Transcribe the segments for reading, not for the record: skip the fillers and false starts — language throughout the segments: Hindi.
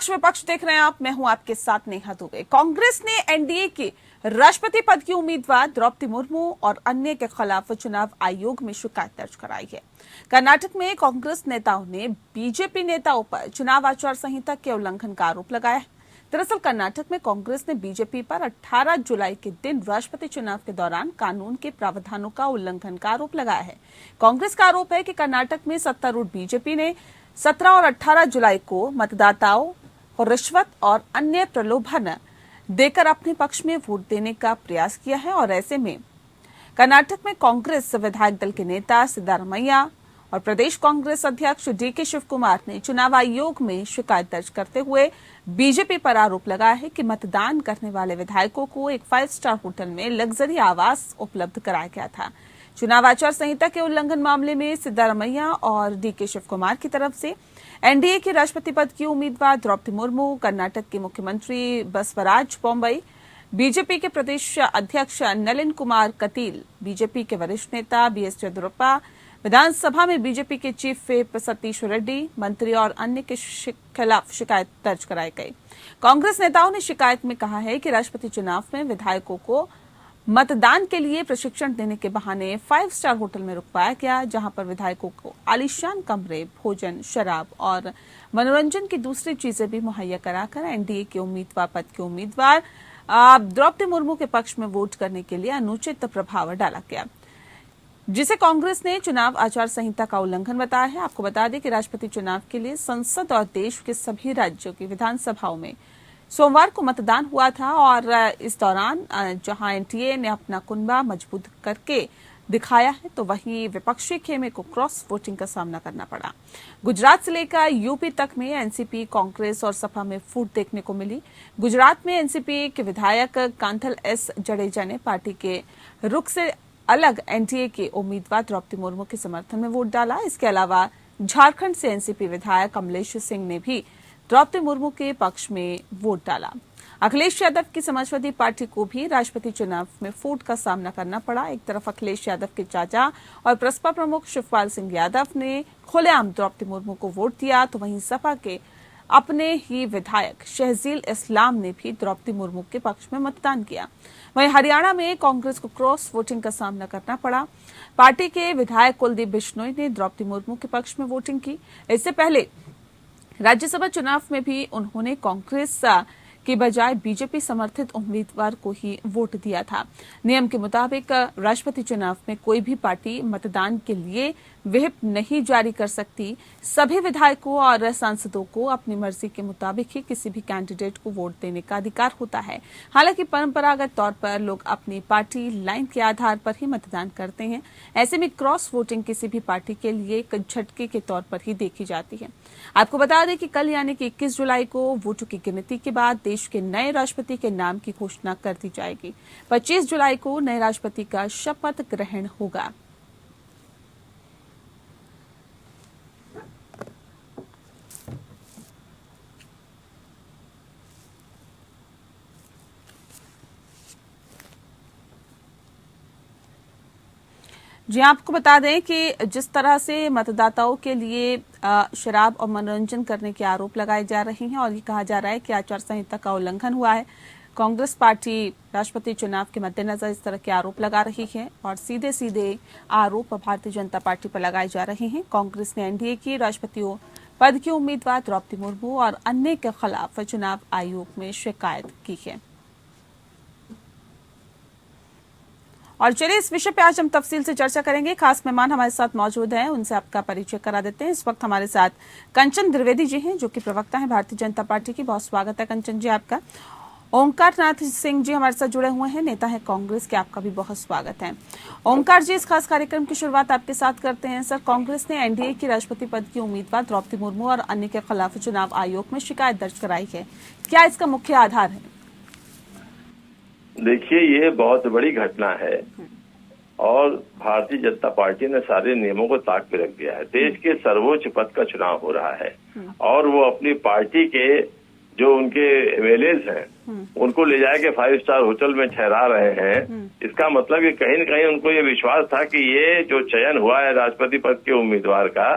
पक्ष विपक्ष देख रहे हैं आप, मैं हूं आपके साथ नेहा दुबे। कांग्रेस ने एनडीए के राष्ट्रपति पद की उम्मीदवार द्रौपदी मुर्मू और अन्य के खिलाफ चुनाव आयोग में शिकायत दर्ज कराई है। कर्नाटक में कांग्रेस नेताओं ने बीजेपी नेताओं पर चुनाव आचार संहिता के उल्लंघन का आरोप लगाया है। दरअसल कर्नाटक में कांग्रेस ने बीजेपी पर 18 जुलाई के दिन राष्ट्रपति चुनाव के दौरान कानून के प्रावधानों का उल्लंघन का आरोप लगाया है। कांग्रेस का आरोप है कि कर्नाटक में सत्तारूढ़ बीजेपी ने 17 और 18 जुलाई को मतदाताओं को रिश्वत और अन्य प्रलोभन देकर अपने पक्ष में वोट देने का प्रयास किया है और ऐसे में कर्नाटक में कांग्रेस विधायक दल के नेता सिद्धारमैया और प्रदेश कांग्रेस अध्यक्ष डीके शिव कुमार ने चुनाव आयोग में शिकायत दर्ज करते हुए बीजेपी पर आरोप लगाया है कि मतदान करने वाले विधायकों को एक 5 स्टार होटल में लग्जरी आवास उपलब्ध कराया गया था। चुनाव आचार संहिता के उल्लंघन मामले में सिद्धारमैया और डीके शिव कुमार की तरफ से एनडीए के राष्ट्रपति पद की उम्मीदवार द्रौपदी मुर्मू, कर्नाटक के मुख्यमंत्री बसवराज बोम्मई, बीजेपी के प्रदेश अध्यक्ष नलिन कुमार कटील, बीजेपी के वरिष्ठ नेता बीएस येदियुरप्पा, विधानसभा में बीजेपी के चीफ व्हिप सतीश रेड्डी, मंत्री और अन्य के खिलाफ शिकायत दर्ज कराई गई। कांग्रेस नेताओं ने शिकायत में कहा है कि राष्ट्रपति चुनाव में विधायकों को मतदान के लिए प्रशिक्षण देने के बहाने 5 स्टार होटल में रुकवाया गया, जहां पर विधायकों को आलीशान कमरे, भोजन, शराब और मनोरंजन की दूसरी चीजें भी मुहैया कराकर एनडीए के उम्मीदवार पद के उम्मीदवार द्रौपदी मुर्मू के पक्ष में वोट करने के लिए अनुचित प्रभाव डाला गया, जिसे कांग्रेस ने चुनाव आचार संहिता का उल्लंघन बताया है। आपको बता दें कि राष्ट्रपति चुनाव के लिए संसद और देश के सभी राज्यों की विधानसभाओं में सोमवार को मतदान हुआ था और इस दौरान जहां एनडीए ने अपना कुनबा मजबूत करके दिखाया है, तो वहीं विपक्षी खेमे को क्रॉस वोटिंग का सामना करना पड़ा। गुजरात से लेकर यूपी तक में एनसीपी, कांग्रेस और सपा में फूट देखने को मिली। गुजरात में एनसीपी के विधायक कांथल एस जडेजा ने पार्टी के रुख से अलग एनडीए के उम्मीदवार द्रौपदी मुर्मू के समर्थन में वोट डाला। इसके अलावा झारखंड से एनसीपी विधायक कमलेश सिंह ने भी द्रौपदी मुर्मू के पक्ष में वोट डाला। अखिलेश यादव की समाजवादी पार्टी को भी राष्ट्रपति चुनाव में फूट का सामना करना पड़ा। एक तरफ अखिलेश यादव के चाचा और प्रसपा प्रमुख शिवपाल सिंह यादव ने खुलेआम द्रौपदी मुर्मू को वोट दिया, तो वहीं सपा के अपने ही विधायक शहजील इस्लाम ने भी द्रौपदी मुर्मू के पक्ष में मतदान किया। वहीं हरियाणा में कांग्रेस को क्रॉस वोटिंग का सामना करना पड़ा। पार्टी के विधायक कुलदीप बिश्नोई ने द्रौपदी मुर्मू के पक्ष में वोटिंग की। इससे पहले राज्यसभा चुनाव में भी उन्होंने कांग्रेस की बजाय बीजेपी समर्थित उम्मीदवार को ही वोट दिया था। नियम के मुताबिक राष्ट्रपति चुनाव में कोई भी पार्टी मतदान के लिए व्हिप नहीं जारी कर सकती। सभी विधायकों और सांसदों को अपनी मर्जी के मुताबिक ही किसी भी कैंडिडेट को वोट देने का अधिकार होता है। हालांकि परंपरागत तौर पर लोग अपनी पार्टी लाइन के आधार पर ही मतदान करते हैं। ऐसे में क्रॉस वोटिंग किसी भी पार्टी के लिए एक झटके के तौर पर ही देखी जाती है। आपको बता दें कि कल यानी कि 21 जुलाई को वोटों की गिनती के बाद देश के नए राष्ट्रपति के नाम की घोषणा कर दी जाएगी। 25 जुलाई को नए राष्ट्रपति का शपथ ग्रहण होगा। जी, आपको बता दें कि जिस तरह से मतदाताओं के लिए शराब और मनोरंजन करने के आरोप लगाए जा रहे हैं और ये कहा जा रहा है कि आचार संहिता का उल्लंघन हुआ है, कांग्रेस पार्टी राष्ट्रपति चुनाव के मद्देनजर इस तरह के आरोप लगा रही है और सीधे सीधे आरोप भारतीय जनता पार्टी पर लगाए जा रहे हैं। कांग्रेस ने एनडीए की राष्ट्रपति पद की उम्मीदवार द्रौपदी मुर्मू और अन्य के खिलाफ चुनाव आयोग में शिकायत की है। और चलिए इस विषय पे आज हम तफसील से चर्चा करेंगे। खास मेहमान हमारे साथ मौजूद हैं, उनसे आपका परिचय करा देते हैं। इस वक्त हमारे साथ कंचन द्विवेदी जी हैं, जो कि प्रवक्ता हैं भारतीय जनता पार्टी की। बहुत स्वागत है कंचन जी आपका। ओंकार नाथ सिंह जी हमारे साथ जुड़े हुए हैं, नेता है कांग्रेस के, आपका भी बहुत स्वागत है। ओंकार जी, इस खास कार्यक्रम की शुरुआत आपके साथ करते हैं। सर, कांग्रेस ने एनडीए की राष्ट्रपति पद की उम्मीदवार द्रौपदी मुर्मू और अन्य के खिलाफ चुनाव आयोग में शिकायत दर्ज कराई है, क्या इसका मुख्य आधार है? देखिए, ये बहुत बड़ी घटना है और भारतीय जनता पार्टी ने सारे नियमों को ताक पे रख दिया है। देश के सर्वोच्च पद का चुनाव हो रहा है और वो अपनी पार्टी के जो उनके एमएलएज हैं उनको ले जाके 5 स्टार होटल में ठहरा रहे हैं। इसका मतलब ये कहीं न कहीं उनको ये विश्वास था कि ये जो चयन हुआ है राष्ट्रपति पद के उम्मीदवार का,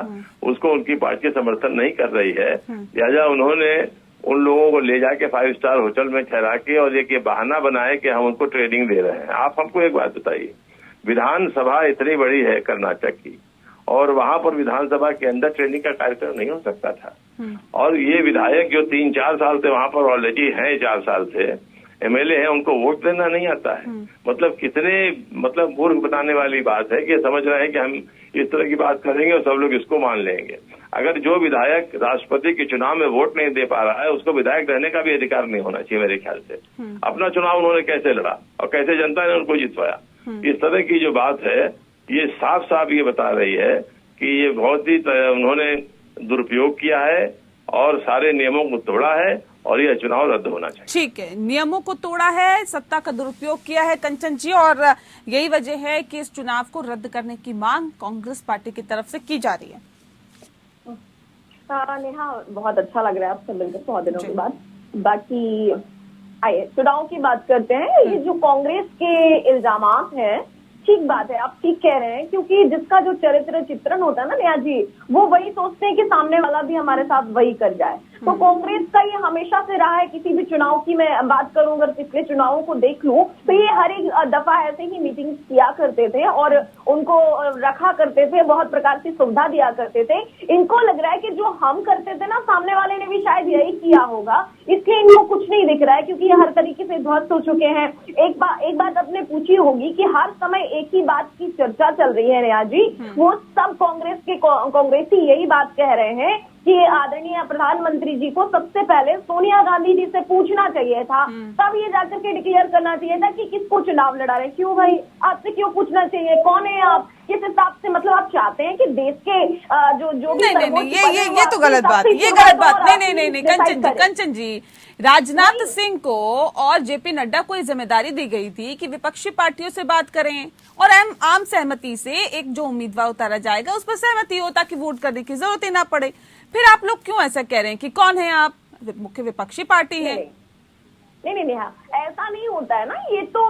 उसको उनकी पार्टी समर्थन नहीं कर रही है। लिहाजा उन्होंने उन लोगों को ले जाके 5 स्टार होटल में ठहरा के और एक ये बहाना बनाए कि हम उनको ट्रेनिंग दे रहे हैं। आप हमको एक बात बताइए, विधानसभा इतनी बड़ी है कर्नाटक की, और वहां पर विधानसभा के अंदर ट्रेनिंग का कार्यक्रम नहीं हो सकता था। और ये विधायक जो 3-4 साल से वहां पर ऑलरेडी हैं, 4 साल से एमएलए हैं, उनको वोट देना नहीं आता है। मतलब कितने मूर्ख बनाने वाली बात है कि समझ रहे हैं कि हम इस तरह की बात करेंगे और सब लोग इसको मान लेंगे। अगर जो विधायक राष्ट्रपति के चुनाव में वोट नहीं दे पा रहा है, उसको विधायक रहने का भी अधिकार नहीं होना चाहिए मेरे ख्याल से। अपना चुनाव उन्होंने कैसे लड़ा और कैसे जनता ने उनको जितवाया, इस तरह की जो बात है ये साफ साफ ये बता रही है कि ये बहुत ही उन्होंने दुरुपयोग किया है और सारे नियमों को तोड़ा है और यह चुनाव रद्द होना चाहिए। ठीक है, नियमों को तोड़ा है, सत्ता का दुरुपयोग किया है कंचन जी, और यही वजह है कि इस चुनाव को रद्द करने की मांग कांग्रेस पार्टी की तरफ से की जा रही है। नेहा, बहुत अच्छा लग रहा है आपसे मिलकर बहुत दिनों के बाद। बाकी आइए चुनाव की बात करते हैं। ये जो कांग्रेस के इल्जामात हैं, ठीक बात है, आप ठीक कह रहे हैं, क्योंकि जिसका जो चरित्र चित्रण होता है ना नेहा जी, वो वही सोचते हैं कि सामने वाला भी हमारे साथ वही कर जाए। तो कांग्रेस का ये हमेशा से रहा है, किसी भी चुनाव की मैं बात करूं, अगर पिछले चुनावों को देख लूं तो ये हर एक दफा ऐसे ही मीटिंग किया करते थे और उनको रखा करते थे, बहुत प्रकार की सुविधा दिया करते थे। इनको लग रहा है कि जो हम करते थे ना, सामने वाले ने भी शायद यही किया होगा, इसलिए इनको कुछ नहीं दिख रहा है, क्योंकि ये हर तरीके से ध्वस्त हो चुके हैं। एक बात आपने पूछी होगी कि हर समय एक ही बात की चर्चा चल रही है नेहा जी, वो सब कांग्रेसी यही बात कह रहे हैं कि आदरणीय प्रधानमंत्री जी को सबसे पहले सोनिया गांधी जी से पूछना चाहिए था, तब ये जाकर के डिक्लेयर करना चाहिए था कि किसको चुनाव लड़ा रहे। क्यों भाई, आपसे क्यों पूछना चाहिए, कौन है आप, किस हिसाब से, मतलब आप चाहते हैं कि देश के जो भी ये तो गलत बात, ये गलत बात। नहीं कंचन जी, राजनाथ सिंह को और जेपी नड्डा को ये जिम्मेदारी दी गई थी कि विपक्षी पार्टियों से बात करें और आम सहमति से एक जो उम्मीदवार उतारा जाएगा उस पर सहमति हो, ताकि वोट करने की जरूरत ही ना पड़े। फिर आप लोग क्यों ऐसा कह रहे हैं कि कौन है आप, मुख्य विपक्षी पार्टी है? नहीं नेहा, ऐसा नहीं होता है ना, ये तो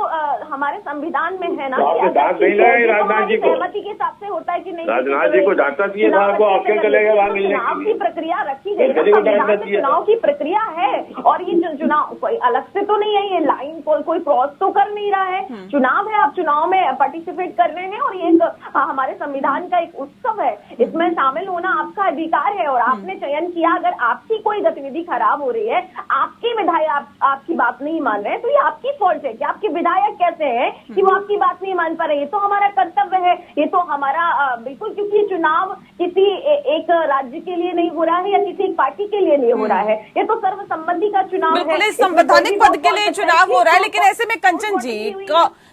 हमारे संविधान में है ना कि डांट नहीं लगे राजनाथ जी को, सहमति के हिसाब से होता है कि नहीं। राजनाथ जी को डांटना चाहिए था, आपको ऑप्शन चलेगा वहाँ मिलने चुनाव की प्रक्रिया रखी गई है, चुनाव की प्रक्रिया है, और ये चुनाव कोई अलग से तो नहीं है, ये लाइन कोई क्रॉस तो कर नहीं रहा है। चुनाव है, आप चुनाव में पार्टिसिपेट कर रहे हैं और ये हमारे संविधान का एक उत्सव है, इसमें शामिल होना आपका अधिकार है और आपने चयन किया। अगर आपकी कोई गतिविधि खराब हो रही है, आपके विधायक आपकी बात नहीं मान रहे हैं, तो ये आपकी फॉल्ट है कि आपके विधायक कैसे हैं कि वो आपकी बात नहीं मान पा रहे। ये तो हमारा कर्तव्य है, ये तो हमारा बिल्कुल, क्योंकि ये चुनाव किसी एक राज्य के लिए नहीं हो रहा है या किसी एक पार्टी के लिए नहीं हो रहा है, ये तो सर्वसम्मति का चुनाव है, बिल्कुल संवैधानिक पद के लिए चुनाव हो रहा है। लेकिन ऐसे में कंचन जी,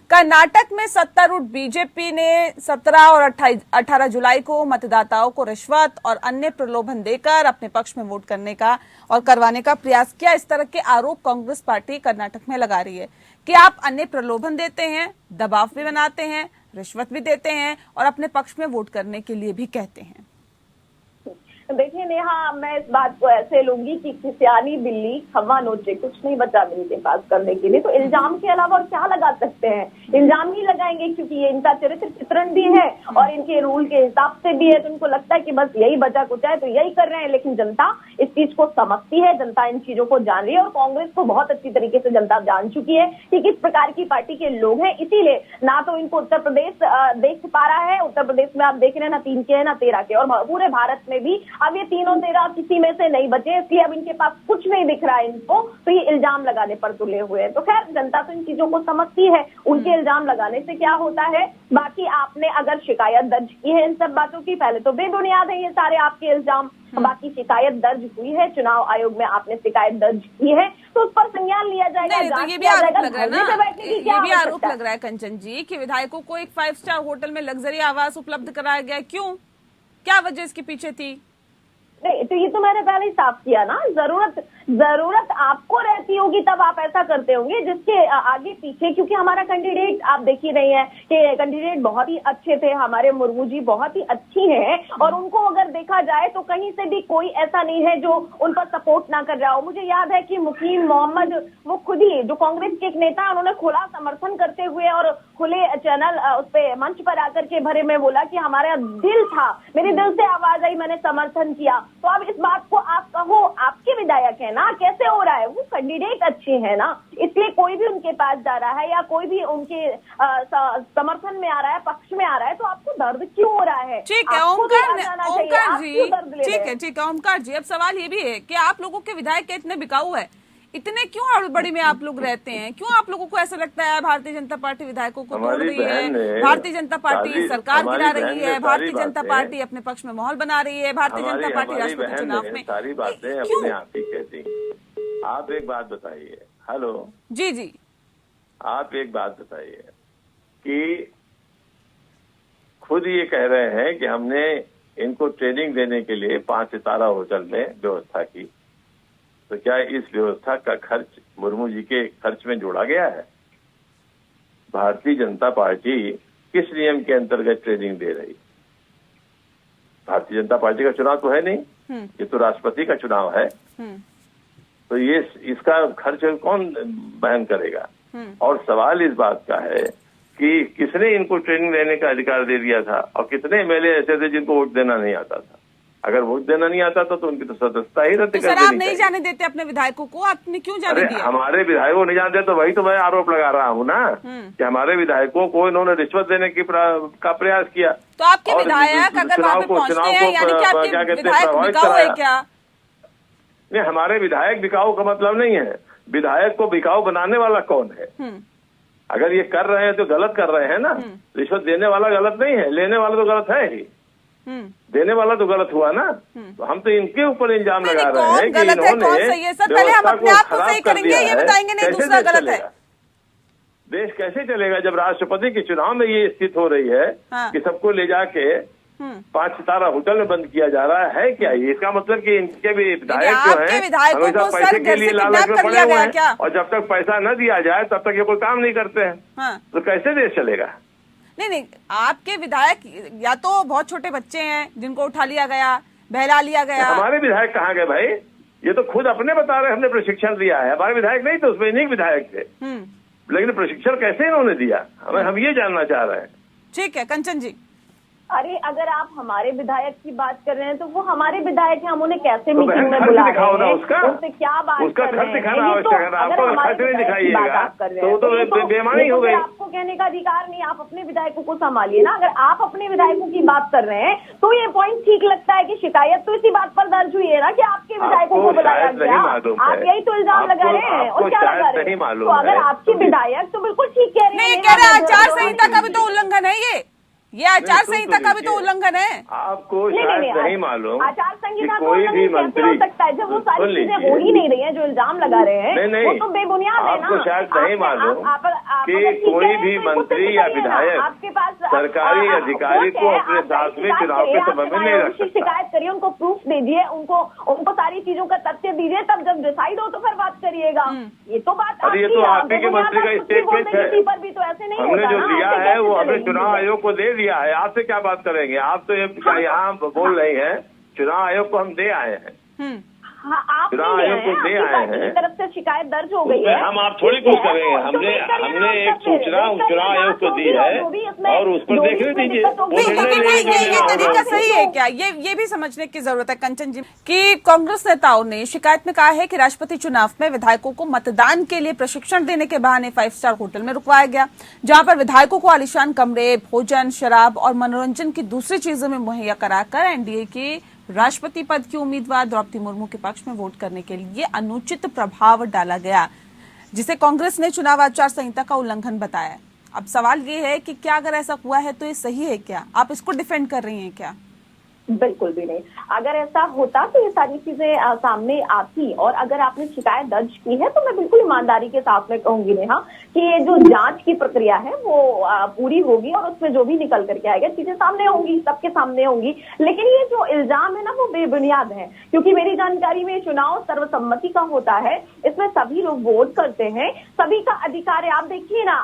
कर्नाटक में सत्तारूढ़ बीजेपी ने 17 और 18 जुलाई को मतदाताओं को रिश्वत और अन्य प्रलोभन देकर अपने पक्ष में वोट करने का और करवाने का प्रयास किया। इस तरह के आरोप कांग्रेस पार्टी कर्नाटक में लगा रही है कि आप अन्य प्रलोभन देते हैं, दबाव भी बनाते हैं, रिश्वत भी देते हैं और अपने पक्ष में वोट करने के लिए भी कहते हैं। देखिए नेहा, मैं इस बात को ऐसे लूंगी कि सियानी बिल्ली खम्मा नोचे, कुछ नहीं बचा मेरे के पास करने के लिए। तो इल्जाम के अलावा और क्या लगा सकते हैं, इल्जाम ही लगाएंगे, क्योंकि ये इनका चरित्र चित्रण भी है और इनके रूल के हिसाब से भी है। तो उनको लगता है कि बस यही बचा कुछ है तो यही कर रहे हैं, लेकिन जनता इस चीज को समझती है, जनता इन चीजों को जान रही है और कांग्रेस को बहुत अच्छी तरीके से जनता जान चुकी है कि किस प्रकार की पार्टी के लोग हैं। इसीलिए ना तो इनको उत्तर प्रदेश देख पा रहा है, उत्तर प्रदेश में आप देख रहे हैं ना 3 के है ना 13 के, और पूरे भारत में भी अब ये 3-13 किसी में से नहीं बचे, इसलिए अब इनके पास कुछ नहीं दिख रहा है इनको, तो ये इल्जाम लगाने पर तुले हुए हैं। तो खैर जनता तो इन चीजों को समझती है, उनके इल्जाम लगाने से क्या होता है। बाकी आपने अगर शिकायत दर्ज की है इन सब बातों की, पहले तो बेबुनियाद है ये सारे आपके इल्जाम, बाकी शिकायत दर्ज हुई है, चुनाव आयोग में आपने शिकायत दर्ज की है तो उस पर संज्ञान लिया जाएगा। तो ये भी आरोप लग रहा है ना, ये भी आरोप लग रहा है कंचन जी कि विधायकों को एक 5 स्टार होटल में लग्जरी आवास उपलब्ध कराया गया। क्यों, क्या वजह इसके पीछे थी? नहीं, तो ये तो मैंने पहले ही साफ किया ना, जरूरत आपको रहती होगी तब आप ऐसा करते होंगे, जिसके आगे पीछे, क्योंकि हमारा कैंडिडेट आप देख ही रही है कि कैंडिडेट बहुत ही अच्छे थे, हमारे मुर्मू जी बहुत ही अच्छी हैं और उनको अगर देखा जाए तो कहीं से भी कोई ऐसा नहीं है जो उन पर सपोर्ट ना कर रहा हो। मुझे याद है कि मुकीम मोहम्मद, वो खुद ही जो कांग्रेस के एक नेता, उन्होंने खुला समर्थन करते हुए और खुले चैनल उस पे मंच पर आकर के भरे में बोला कि हमारा दिल था, मेरे दिल से आवाज आई, मैंने समर्थन किया। तो अब इस बात को आप कहो, आपके विधायक है ना, ना, कैसे हो रहा है? वो कैंडिडेट अच्छे हैं ना, इसलिए कोई भी उनके पास जा रहा है या कोई भी उनके समर्थन में आ रहा है, पक्ष में आ रहा है, तो आपको दर्द क्यों हो रहा है? ठीक है ओमकार जी, ठीक है ओमकार जी, अब सवाल ये भी है कि आप लोगों के विधायक इतने बिकाऊ है, इतने क्यों हड़बड़ी में आप लोग रहते हैं? क्यों आप लोगों को ऐसा लगता है भारतीय जनता पार्टी विधायकों को तोड़ रही है, भारतीय जनता पार्टी सरकार गिरा रही है, भारतीय जनता पार्टी अपने पक्ष में माहौल बना रही है, भारतीय जनता पार्टी राष्ट्रपति चुनाव में सारी बातें अपने आप ही कहती। आप एक बात बताइए, हेलो जी जी, आप एक बात बताइए कि खुद ये कह रहे हैं कि हमने इनको ट्रेनिंग देने के लिए 5 सितारा होटल में व्यवस्था की, तो क्या इस व्यवस्था का खर्च मुर्मू जी के खर्च में जोड़ा गया है? भारतीय जनता पार्टी किस नियम के अंतर्गत ट्रेनिंग दे रही? भारतीय जनता पार्टी का चुनाव तो है नहीं, ये तो राष्ट्रपति का चुनाव है, तो ये इसका खर्च कौन वहन करेगा? और सवाल इस बात का है कि किसने इनको ट्रेनिंग देने का अधिकार दे दिया था, और कितने एमएलए ऐसे थे जिनको वोट देना नहीं आता था? अगर वोट देना नहीं आता था तो उनकी तो सदस्यता ही रद्द कर देनी चाहिए। आप नहीं जाने देते अपने विधायकों को, आपने क्यों जाने दिया? हमारे विधायकों को नहीं जाने देते, तो वही तो मैं आरोप लगा रहा हूँ ना कि हमारे विधायकों को इन्होंने रिश्वत देने का प्रयास किया। तो आपके विधायक अगर वहाँ पे पहुँचते हैं, यानी कि आपके विधायक बिकाऊ है क्या? नहीं, हमारे विधायक बिकाऊ का मतलब नहीं है। विधायक को बिकाऊ बनाने वाला कौन है? अगर ये कर रहे हैं तो गलत कर रहे हैं ना। रिश्वत देने वाला गलत नहीं है, लेने वाला तो गलत है ही, देने वाला तो गलत हुआ ना। तो हम तो इनके ऊपर इल्जाम लगा रहे हैं कि इन्होंने पहले हम अपने आप को सही करेंगे, ये बताएंगे नहीं दूसरा गलत है। देश कैसे चलेगा जब राष्ट्रपति के चुनाव में ये स्थिति हो रही है कि सबको ले जाके 5 सितारा होटल में बंद किया जा रहा है? क्या इसका मतलब कि इनके भी विधायक जो है हमेशा पैसे के लिए लालच में पड़े हुए हैं, और जब तक पैसा न दिया जाए तब तक ये कोई काम नहीं करते हैं। तो कैसे देश चलेगा? नहीं, आपके विधायक या तो बहुत छोटे बच्चे हैं जिनको उठा लिया गया, बहला लिया गया। हमारे विधायक कहाँ गए भाई? ये तो खुद अपने बता रहे हमने प्रशिक्षण दिया है। हमारे विधायक नहीं थे उसमें, इन्हीं विधायक थे, लेकिन प्रशिक्षण कैसे इन्होंने दिया हमें, हम ये जानना चाह रहे हैं। ठीक है कंचन जी। अरे अगर आप हमारे विधायक की बात कर रहे हैं तो वो हमारे विधायक हैं, हम उन्हें कैसे मीटिंग में बुला रहे हैं, उनसे क्या बात उसका कर खर्च रहे हैं? दिखाना आवश्यक है, आपको खर्च नहीं दिखाइएगा तो बेईमानी हो गई। आपको कहने का अधिकार नहीं, आप अपने विधायकों को संभालिए ना। अगर आप अपने विधायकों की बात कर रहे हैं तो ये पॉइंट ठीक लगता है कि शिकायत तो इसी बात पर दर्ज हुई है ना कि आपके विधायकों को बुलाया गया। आप यही तो इल्जाम लगा रहे हैं और क्या लगा रहे हैं? तो अगर आपके विधायक तो बिल्कुल ठीक कह रहे हैं। आचार संहिता का भी तो उल्लंघन है ये आचार संहिता का भी तो उल्लंघन है। आपको शायद नहीं मालूम आचार संहिता कोई भी मंत्री हो सकता है जब वो सारी चीजें हो ही नहीं रही हैं जो इल्जाम लगा रहे हैं, वो तो बेबुनियाद है ना। आपको शायद नहीं मालूम कि कोई भी मंत्री या विधायक आपके पास सरकारी अधिकारी को अपने साथ में चुनाव के समय में नहीं रख सकता। शिकायत करिए, उनको प्रूफ दीजिए, उनको सारी चीजों का तथ्य दीजिए, तब जब डिसाइड हो तो फिर बात करिएगा। ये तो बात ये तो आप ही के मंत्री का स्टेटमेंट है, पर भी तो ऐसे नहीं हमने जो दिया है वो हमने चुनाव आयोग को दे दिया है। आपसे क्या बात करेंगे? आप तो यहाँ बोल रहे हैं चुनाव आयोग को हम दे आए हैं। आप चुनाव आयोग को दे आए हैं, तरफ से शिकायत दर्ज हो गई है। हम आप थोड़ी कुछ करेंगे, हमने एक सूचना चुनाव आयोग को दी है और उस पर देखने दीजिए। ये तरीका सही है क्या? ये भी समझने की जरूरत है कंचन जी कि कांग्रेस नेताओं ने शिकायत में कहा है कि राष्ट्रपति चुनाव में विधायकों को मतदान के लिए प्रशिक्षण देने के बहाने 5 स्टार होटल में रुकवाया गया, जहां पर विधायकों को आलीशान कमरे, भोजन, शराब और मनोरंजन की दूसरी चीजों में मुहैया कराकर एनडीए के राष्ट्रपति पद की उम्मीदवार द्रौपदी मुर्मू के पक्ष में वोट करने के लिए अनुचित प्रभाव डाला गया, जिसे कांग्रेस ने चुनाव आचार संहिता का उल्लंघन बताया। अब सवाल ये है कि क्या अगर ऐसा हुआ है तो ये सही है क्या? आप इसको डिफेंड कर रही हैं क्या? बिल्कुल भी नहीं। अगर ऐसा होता तो ये सारी चीजें सामने आती, और अगर आपने शिकायत दर्ज की है तो मैं बिल्कुल ईमानदारी के साथ में कहूंगी नेहा कि ये जो जांच की प्रक्रिया है वो पूरी होगी और उसमें जो भी निकल करके आएगा चीजें सामने होंगी, सबके सामने होंगी। लेकिन ये जो इल्जाम है ना वो बेबुनियाद है, क्योंकि मेरी जानकारी में चुनाव सर्वसम्मति का होता है, इसमें सभी लोग वोट करते हैं, सभी का अधिकार है। आप देखिए ना,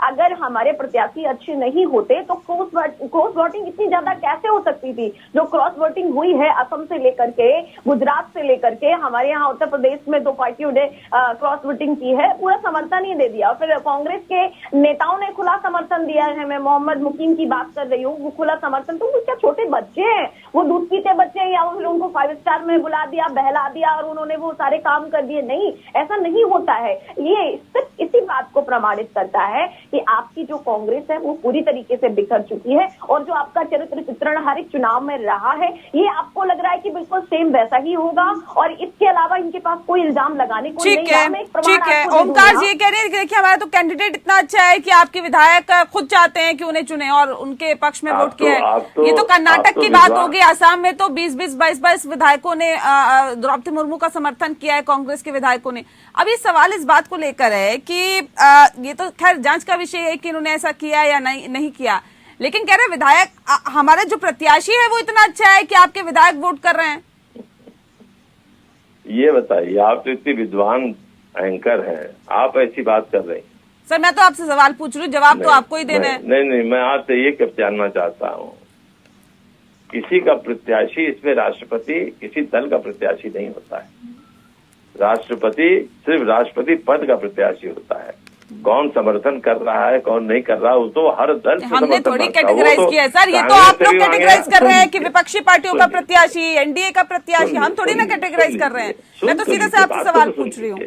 अगर हमारे प्रत्याशी अच्छे नहीं होते तो क्रॉस वोटिंग इतनी ज्यादा कैसे हो सकती थी? जो क्रॉस वोटिंग हुई है असम से लेकर के, गुजरात से लेकर के, हमारे यहाँ उत्तर प्रदेश में 2 पार्टियों ने क्रॉस वोटिंग की है, पूरा समर्थन ही दे दिया। और फिर कांग्रेस के नेताओं ने खुला समर्थन दिया है। मैं मोहम्मद मुकीम की बात कर रही हूँ, वो खुला समर्थन। तो वो क्या छोटे बच्चे हैं, वो दूध पीते बच्चे हैं, या फिर उनको 5 स्टार में बुला दिया, बहला दिया और उन्होंने वो सारे काम कर दिए? नहीं, ऐसा नहीं होता है। ये सिर्फ इसी बात को प्रमाणित करता है कि आपकी जो कांग्रेस है वो पूरी तरीके से बिखर चुकी है, और जो आपका चरित्र चित्रण हर एक चुनाव में रहा है, ये आपको लग रहा है कि बिल्कुल सेम वैसा ही होगा, और इसके अलावा इनके पास कोई इल्जाम लगाने को नहीं है। ठीक है, ओमकार जी ये कह रहे हैं कि देखिए हमारा तो कैंडिडेट इतना अच्छा है कि आपके विधायक खुद चाहते हैं कि उन्हें चुने और उनके पक्ष में वोट किया है। ये तो कर्नाटक की बात होगी। असम में तो 20-20, 22-22 विधायकों ने द्रौपदी मुर्मू का समर्थन किया है, कांग्रेस के विधायकों ने। अब ये सवाल इस बात को लेकर है कि ये तो खैर जांच का विषय है कि इन्होंने ऐसा किया या नहीं किया, लेकिन कह रहे विधायक हमारा जो प्रत्याशी है वो इतना अच्छा है कि आपके विधायक वोट कर रहे हैं। ये बताइए, आप तो इतनी विद्वान एंकर हैं, आप ऐसी बात कर रहे हैं। सर मैं तो आपसे सवाल पूछ रही हूँ, जवाब तो आपको ही देना है। नहीं, मैं आपसे ये कब जानना चाहता हूँ, किसी का प्रत्याशी, इसमें राष्ट्रपति किसी दल का प्रत्याशी नहीं होता है। राष्ट्रपति सिर्फ राष्ट्रपति पद का प्रत्याशी होता है। कौन समर्थन कर रहा है, कौन नहीं कर रहा, वो तो हर दल से हमने थोड़ी कैटेगराइज किया है सर, ये तो आप लोग कैटेगराइज कर रहे हैं कि विपक्षी पार्टियों का प्रत्याशी, एनडीए का प्रत्याशी, हम थोड़ी ना कैटेगराइज कर रहे हैं। मैं तो सीधे से आपसे सवाल पूछ रही हूँ।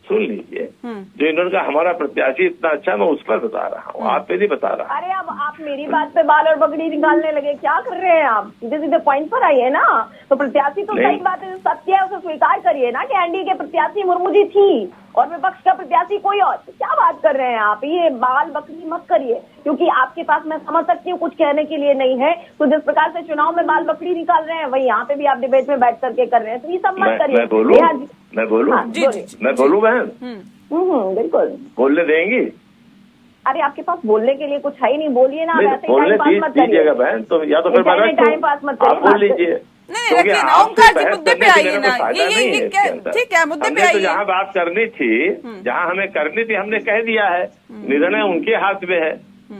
सुन लीजिए, जो इन्होंने कहा हमारा प्रत्याशी इतना अच्छा, मैं उस पर बता रहा हूँ, आप पे नहीं बता रहा। अरे अब आप मेरी बात पे बाल और बकरी निकालने लगे, क्या कर रहे हैं आप? सीधे सीधे पॉइंट पर आइए ना। तो प्रत्याशी तो सही बात है, सत्य है, उसे स्वीकार करिए ना कि एनडीए के प्रत्याशी मुर्मू जी थी और विपक्ष का प्रत्याशी कोई और। तो क्या बात कर रहे हैं आप? ये बाल बकरी मत करिए, क्योंकि आपके पास, मैं समझ सकती हूँ, कुछ कहने के लिए नहीं है। तो जिस प्रकार से चुनाव में बाल बकरी निकाल रहे हैं, वही यहाँ पे भी आप डिबेट में बैठ करके कर रहे हैं। तो ये सब मत करिए। मैं बोलूँ मैं बोलूँ बहन? बिल्कुल बोलने देंगी? अरे आपके पास बोलने के लिए कुछ है ही नहीं, बोलिए ना। वैसे बोलने दीजिएगा बहन, तो या तो फिर टाइम पास मत करिए, आप बोल लीजिए। नहीं रखिए ना ओमकार जी, मुद्दे पे आइए ना। ये ठीक है, मुद्दे पे आइए। तो जहाँ बात करनी थी, जहाँ हमें करनी थी, हमने कह दिया है। निर्णय उनके हाथ में है,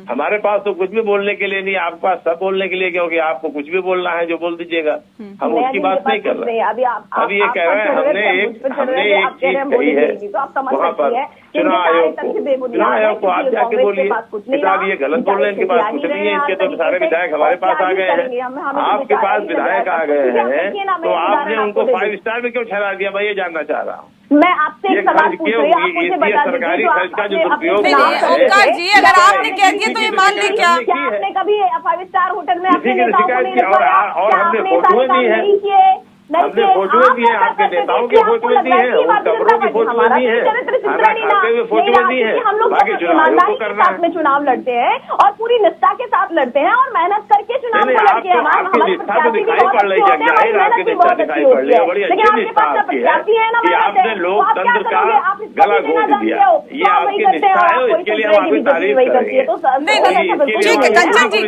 हमारे पास तो कुछ भी बोलने के लिए नहीं, आपके पास सब बोलने के लिए, क्योंकि आपको कुछ भी बोलना है जो बोल दीजिएगा। हम उसकी बात नहीं कर रहे। अभी ये कह रहे हैं हमने एक चीज कही है वहाँ पर, चुनाव आयोग को आप जाके बोलिए किताब ये गलत बोल रहे हैं, इनके पास कुछ नहीं है, इनके तो सारे विधायक हमारे पास आ गए हैं। आपके पास विधायक आ गए हैं, तो आपने उनको 5 स्टार में क्यों ठहरा दिया? मैं ये जानना चाह रहा हूँ। मैं आपसे एक सवाल पूछ रही हूँ, आप मुझे बता दीजिए, सरकारी खर्च का जो दुरुपयोग ओमकार जी, अगर आपने कह दिया तो ये मान ली क्या? आपने कभी 5 स्टार होटल में अपने किसी की नेताओं को नहीं शिकायत रखवाया? और हमने फोटो दिए हैं, हमने फोटो दिए हैं, आपके नेताओं के फोटो दिए हैं, उन कपड़ों की फोटो दी है, खाना खाते हुए फोटो दी है। हम लोग ईमानदारी के साथ में चुनाव लड़ते हैं और पूरी निष्ठा के साथ लड़ते हैं और मेहनत करके चुनाव को लड़ते हैं। आपकी निष्ठा तो दिखाई पड़ रही है, जाहिर आपकी निष्ठा दिखाई पड़ रही है, बड़ी अच्छी निष्ठा आपकी है कि आपने लोकतंत्र का गला घोंट दिया। ये आपकी निष्ठा है, इसके लिए हम आपकी तारीफ करेंगे। ठीक है कंचन जी,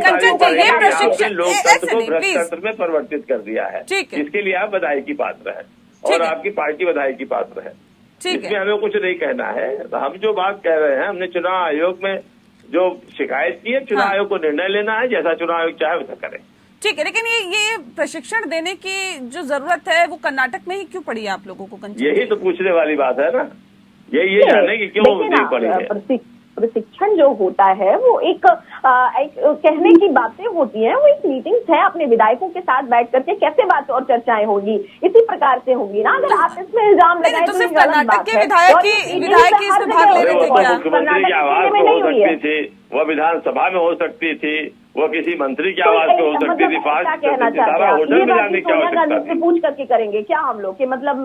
ये प्रशिक्षण लोकतंत्र को भ्रष्टाचार में परिवर्तित कर दिया है, इसके लिए आप बधाई की पात्र है और आपकी पार्टी बधाई की पात्र है। इसमें हमें कुछ नहीं कहना है। तो हम जो बात कह रहे हैं, हमने चुनाव आयोग में जो शिकायत की है, चुनाव आयोग को निर्णय लेना है, जैसा चुनाव आयोग चाहे वैसा करे। ठीक है, लेकिन ये प्रशिक्षण देने की जो जरूरत है वो कर्नाटक में ही क्यों पड़ी है आप लोगों को? यही तो पूछने वाली बात है ना, ये जानने की क्यों नहीं पड़ी है। प्रशिक्षण जो होता है वो एक कहने की बातें होती हैं, वो एक मीटिंग्स है अपने विधायकों के साथ बैठ करके कैसे बात और चर्चाएं होगी, इसी प्रकार से होगी ना। अगर आप इसमें इल्जाम लगाएं तो सिर्फ कर्नाटक के विधायक ही इसमें भाग ले रहे थे क्या? मुख्यमंत्री की आवाज में हो सकती थी, वह विधानसभा में हो सकती थी, वो किसी मंत्री की आवाज पे हो सकती थी। सारा होटल में जाने की आवश्यकता थी। पूछ करके करेंगे क्या हम लोग कि मतलब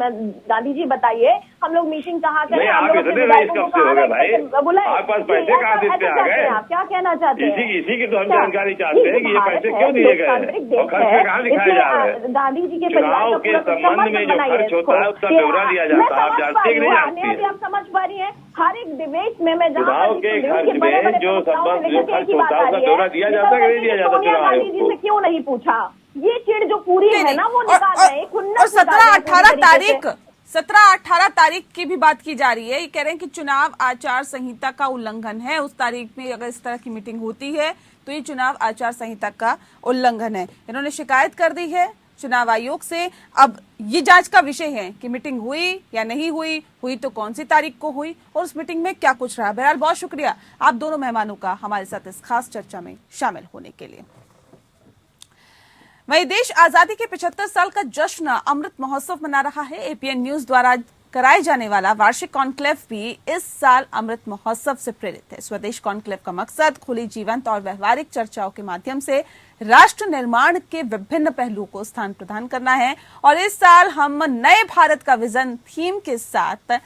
गांधी जी बताइए हम लोग मीटिंग कहाँ करें? आप इतने रईस कब से हो गए भाई? आपके पास पैसे कहाँ से आ गए? आप क्या कहना चाहते हैं? इसी की तो हम जानकारी चाहते हैं कि ये पैसे क्यों दिए गए और खर्च कहाँ दिखाए जा रहे हैं? गांधी जी के चुनाव के संबंध में जो खर्च होता है उसका ब्यौरा दिया जाता है। आप जानते नहीं जानते? आप समझ पा रही है? हर एक डिबेट में मैं चुनाव के खर्च में जो संबंध जो खर्च होता है उसका ब्यौरा दिया जाता है कि नहीं दिया जाता? चुनाव गांधी जी से क्यों नहीं पूछा? ये चिड़ जो पूरी है ना वो निकाल रहे हैं। 17-18 तारीख 17-18 तारीख की भी बात की जा रही है। ये कह रहे हैं कि चुनाव आचार संहिता का उल्लंघन है। उस तारीख में अगर इस तरह की मीटिंग होती है तो ये चुनाव आचार संहिता का उल्लंघन है। इन्होंने शिकायत कर दी है चुनाव आयोग से। अब ये जांच का विषय है कि मीटिंग हुई या नहीं हुई तो कौन सी तारीख को हुई और उस मीटिंग में क्या कुछ रहा। बहरहाल बहुत शुक्रिया आप दोनों मेहमानों का हमारे साथ इस खास चर्चा में शामिल होने के लिए। वहीं देश आजादी के 75 साल का जश्न अमृत महोत्सव मना रहा है। एपीएन न्यूज द्वारा कराए जाने वाला वार्षिक कॉन्क्लेव भी इस साल अमृत महोत्सव से प्रेरित है। स्वदेश कॉन्क्लेव का मकसद खुली, जीवंत और व्यवहारिक चर्चाओं के माध्यम से राष्ट्र निर्माण के विभिन्न पहलुओं को स्थान प्रदान करना है और इस साल हम नए भारत का विजन थीम के साथ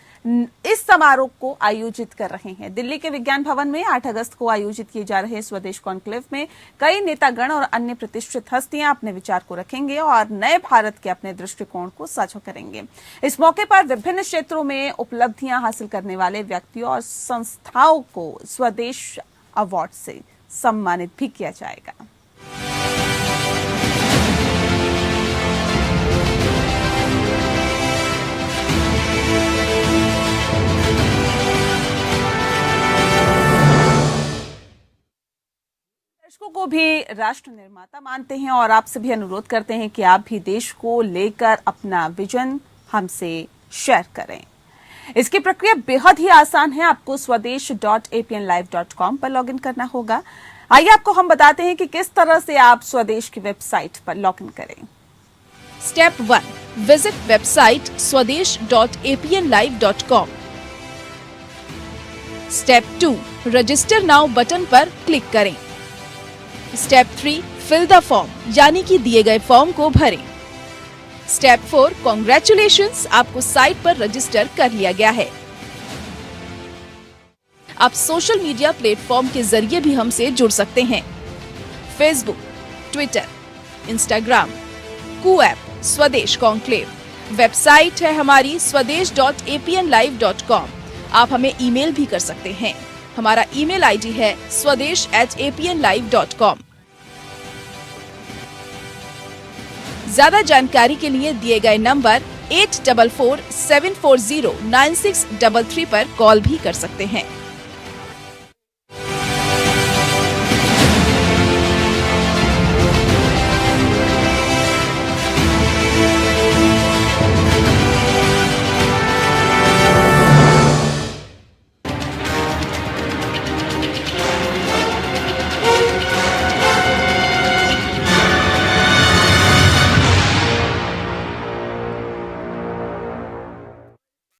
इस समारोह को आयोजित कर रहे हैं। दिल्ली के विज्ञान भवन में 8 अगस्त को आयोजित किए जा रहे स्वदेश कॉन्क्लेव में कई नेतागण और अन्य प्रतिष्ठित हस्तियां अपने विचार को रखेंगे और नए भारत के अपने दृष्टिकोण को साझा करेंगे। इस मौके पर विभिन्न क्षेत्रों में उपलब्धियां हासिल करने वाले व्यक्तियों और संस्थाओं को स्वदेश अवार्ड से सम्मानित भी किया जाएगा। दर्शकों को भी राष्ट्र निर्माता मानते हैं और आपसे भी अनुरोध करते हैं कि आप भी देश को लेकर अपना विजन हमसे शेयर करें। इसकी प्रक्रिया बेहद ही आसान है। आपको swadesh.apnlive.com पर लॉगिन करना होगा। आइए आपको हम बताते हैं कि किस तरह से आप स्वदेश की वेबसाइट पर लॉगिन करें। Step 1, visit website swadesh.apnlive.com। Step 2, register now button पर क्लिक करें। स्टेप 3, फिल द फॉर्म यानी कि दिए गए फॉर्म को भरें। स्टेप 4, कॉन्ग्रेचुलेशंस, आपको साइट पर रजिस्टर कर लिया गया है। आप सोशल मीडिया प्लेटफॉर्म के जरिए भी हमसे जुड़ सकते हैं। फेसबुक, ट्विटर, इंस्टाग्राम, कूऐप, स्वदेश कॉन्क्लेव। वेबसाइट है हमारी swadesh.apnlive.com। आप हमें ईमेल भी कर सकते हैं। हमारा ईमेल आईडी है swadesh@apnlive.com। ज्यादा जानकारी के लिए दिए गए नंबर 8447409633 पर कॉल भी कर सकते हैं।